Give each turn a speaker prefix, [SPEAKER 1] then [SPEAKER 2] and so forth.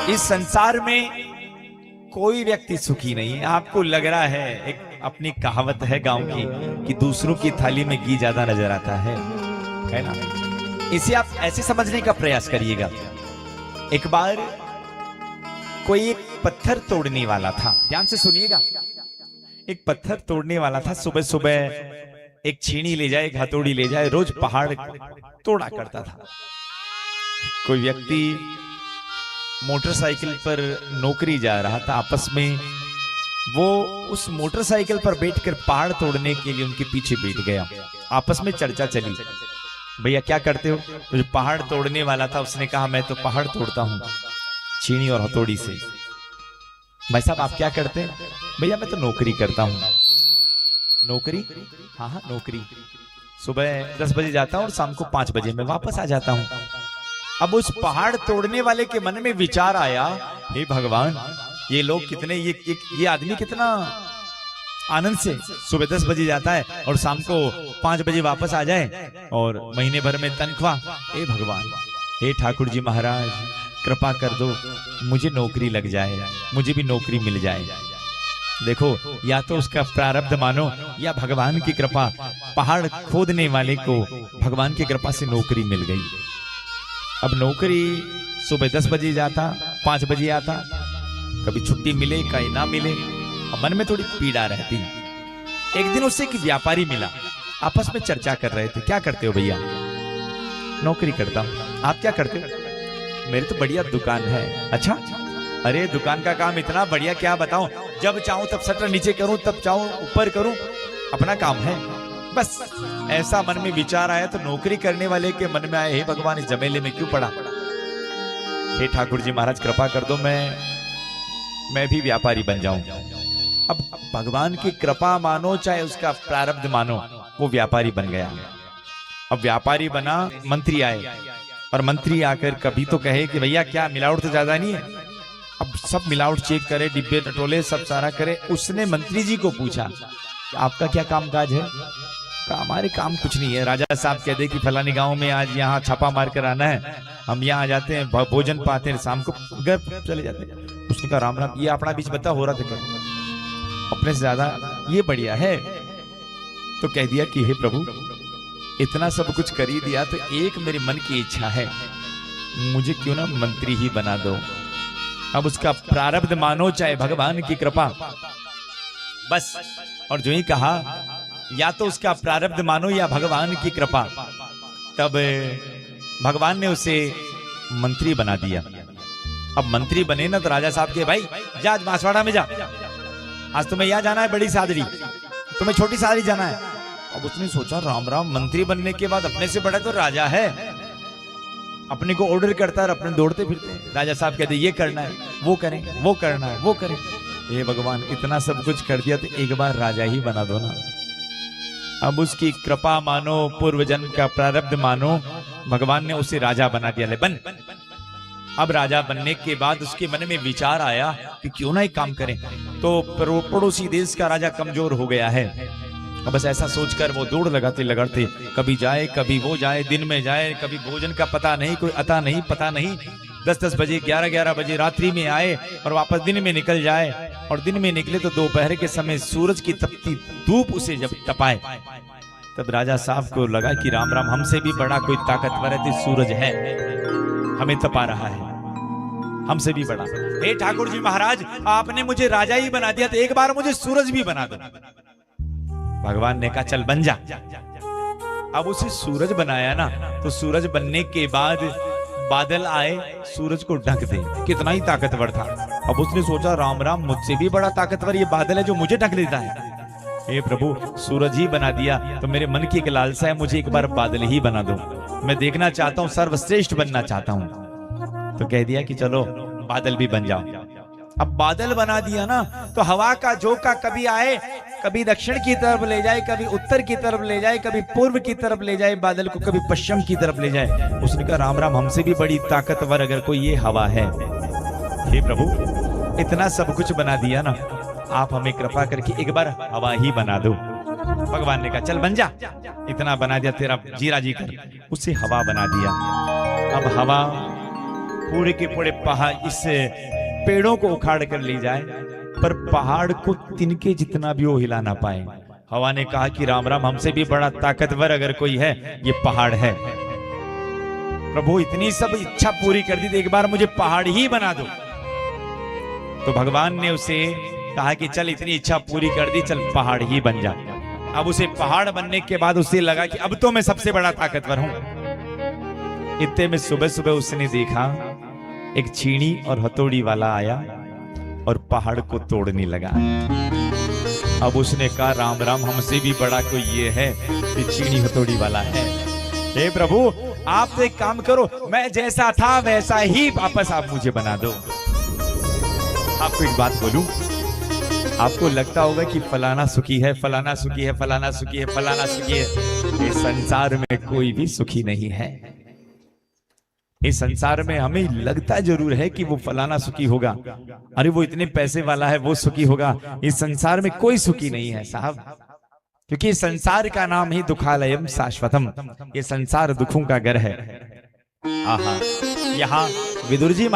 [SPEAKER 1] इस संसार में कोई व्यक्ति सुखी नहीं है। आपको लग रहा है, एक अपनी कहावत है गांव की कि दूसरों की थाली में घी ज्यादा नजर आता है ना। इसे आप ऐसे समझने का प्रयास करिएगा। एक बार कोई एक पत्थर तोड़ने वाला था, ध्यान से सुनिएगा। एक पत्थर तोड़ने वाला था, सुबह सुबह एक छीनी ले जाए, एक हथौड़ी ले जाए, रोज पहाड़ तोड़ा करता था। कोई व्यक्ति मोटरसाइकिल पर नौकरी जा रहा था, आपस में वो उस मोटरसाइकिल पर बैठकर पहाड़ तोड़ने के लिए उनके पीछे बैठ गया। आपस में चर्चा चली, भैया क्या करते हो? तो जो पहाड़ तोड़ने वाला था उसने कहा मैं तो पहाड़ तोड़ता हूँ छीनी और हथौड़ी से। भाई साहब आप क्या करते हैं? भैया मैं तो नौकरी करता हूँ। नौकरी? हाँ हाँ नौकरी। सुबह 10 बजे जाता हूँ और शाम को 5 बजे मैं वापस आ जाता हूँ। अब उस पहाड़ तोड़ने वाले के मन में विचार आया, हे भगवान, ये लोग कितने, ये आदमी कितना आनंद से सुबह 10 बजे जाता है और शाम को 5 बजे वापस आ जाए और महीने भर में तनख्वाह। हे भगवान, हे ठाकुर जी महाराज, कृपा कर दो, मुझे नौकरी लग जाए, मुझे भी नौकरी मिल जाए। देखो, या तो उसका प्रारब्ध मानो या भगवान की कृपा। पहाड़ खोदने वाले को भगवान की कृपा से नौकरी मिल गई। अब नौकरी सुबह 10 बजे जाता, 5 बजे आता, कभी छुट्टी मिले कहीं ना मिले, अब मन में थोड़ी पीड़ा रहती। एक दिन उससे एक व्यापारी मिला, आपस में चर्चा कर रहे थे, क्या करते हो भैया? नौकरी करता हूं। आप क्या करते हो? मेरी तो बढ़िया दुकान है। अच्छा, अरे दुकान का काम इतना बढ़िया, क्या बताऊं, जब चाहूं तब शटर नीचे करूं, तब चाहूं ऊपर करूं, अपना काम है। बस ऐसा मन में विचार आया तो नौकरी करने वाले के मन में आया, हे भगवान इस झमेले में क्यों पड़ा? हे ठाकुर जी महाराज कृपा कर दो, मैं भी व्यापारी बन जाऊं। अब भगवान की कृपा मानो चाहे उसका प्रारब्ध मानो, वो व्यापारी बन गया। अब व्यापारी बना, मंत्री आए और मंत्री आकर कभी तो कहे कि भैया क्या मिलावट तो ज्यादा नहीं है? अब सब मिलावट चेक करे, डिब्बे टटोले सब सारा करे। उसने मंत्री जी को पूछा आपका क्या काम काज है? हमारे काम कुछ नहीं है। राजा साहब कहते कि फलानी गांव में आज यहाँ छापा मार कर आना है, हम यहाँ आ जाते हैं, भोजन पाते हैं, शाम को घर चले जाते हैं। उसने कहा राम राम, ये अपना बीच बता हो रहा था क्या? अपने से ज्यादा ये बढ़िया है। तो कह दिया कि हे प्रभु, इतना सब कुछ कर ही दिया तो एक मेरे मन की इच्छा है, मुझे क्यों ना मंत्री ही बना दो। अब उसका प्रारब्ध मानो चाहे भगवान की कृपा, बस। और जो ही कहा, या तो उसका प्रारब्ध मानो या भगवान की कृपा, तब भगवान ने उसे मंत्री बना दिया। अब मंत्री बने ना तो राजा साहब के भाई जा आज बांसवाड़ा में जा, आज तुम्हें यहाँ जाना है बड़ी सादरी, तुम्हें छोटी सादरी जाना है। अब उसने सोचा राम राम, मंत्री बनने के बाद अपने से बड़ा तो राजा है, अपने को ऑर्डर करता है, अपने दौड़ते फिरते। राजा साहब कहते ये करना है वो करें, वो करना है वो करें। हे भगवान, इतना सब कुछ कर दिया तो एक बार राजा ही बना दो ना। अब उसकी कृपा मानो, पूर्व जन्म का प्रारब्ध मानो, भगवान ने उसे राजा बना दिया, ले बन। अब राजा बनने के बाद उसके मन में विचार आया कि क्यों ना एक काम करें। तो पड़ोसी देश का राजा कमजोर हो गया है। अब बस ऐसा सोचकर वो दौड़ लगाते लगाते, कभी जाए कभी वो जाए, दिन में जाए, कभी भोजन का पता नहीं, कोई अता नहीं पता नहीं, 10-10 बजे 11-11 बजे रात्रि में आए और वापस दिन में निकल जाए। और दिन में निकले तो दोपहर के समय सूरज की तपती धूप उसे जब तपाए, तब राजा साहब को लगा कि राम राम, हमसे भी बड़ा कोई ताकतवर है तो सूरज है, हमें तपा रहा है, हमसे भी बड़ा। हे ठाकुर जी महाराज, आपने मुझे राजा ही बना दिया तो एक बार मुझे सूरज भी बना दो। भगवान ने कहा चल बन जा। अब उसे सूरज बनाया ना, तो सूरज बनने के बाद बादल आए, सूरज को ढक दे, कितना ही ताकतवर था। अब उसने सोचा राम राम, मुझसे भी बड़ा ताकतवर ये बादल है जो मुझे ढक देता है। हे प्रभु, सूरज ही बना दिया तो मेरे मन की एक लालसा है, मुझे एक बार बादल ही बना दो, मैं देखना चाहता हूँ, सर्वश्रेष्ठ बनना चाहता हूँ। तो कह दिया कि चलो बादल भी बन जाओ। अब बादल बना दिया ना, तो हवा का झोंका कभी आए, कभी दक्षिण की तरफ ले जाए, कभी उत्तर की तरफ ले जाए, कभी पूर्व की तरफ ले जाए बादल को, कभी पश्चिम की तरफ ले जाए। उसने कहा राम राम, हमसे भी बड़ी ताकतवर अगर कोई ये हवा है। हे प्रभु, इतना सब कुछ बना दिया ना, आप हमें कृपा करके एक बार हवा ही बना दो। भगवान ने कहा चल बन जा, इतना बना दिया तेरा जी राजी कर। उसे हवा बना दिया। अब हवा पूरे के पूरे पहाड़ इस पेड़ों को उखाड़ कर ले जाए, पर पहाड़ को तिनके जितना भी वो हिला ना पाए। हवा ने कहा कि राम राम, हमसे भी बड़ा ताकतवर अगर कोई है ये पहाड़ है। प्रभु इतनी सब इच्छा पूरी कर दी थी, एक बार मुझे पहाड़ ही बना दो। तो भगवान ने उसे कहा कि चल इतनी इच्छा पूरी कर दी, चल पहाड़ ही बन जा। अब उसे पहाड़ बनने के बाद उसे लगा कि अब तो मैं सबसे बड़ा ताकतवर हूं। इतने में सुबह सुबह उसने देखा एक छीनी और हथौड़ी वाला आया और पहाड़ को तोड़ने लगा। अब उसने कहा राम राम, हमसे भी बड़ा कोई ये है, ये छीनी हथौड़ी वाला है। हे प्रभु, आप तो एक काम करो, मैं जैसा था वैसा ही वापस आप मुझे बना दो। आपको एक बात बोलूं, आपको लगता होगा कि फलाना सुखी है, फलाना सुखी है, फलाना सुखी है, फलाना सुखी है। इस संसार में कोई भी सुखी नहीं है। इस संसार में हमें लगता जरूर है कि वो फलाना सुखी होगा, अरे वो इतने पैसे वाला है, वो सुखी होगा। इस संसार में कोई सुखी नहीं है साहब, क्योंकि संसार का नाम ही दुखालयम शाश्वतम। ये संसार दुखों का घर है। आहा, यहाँ विदुर जी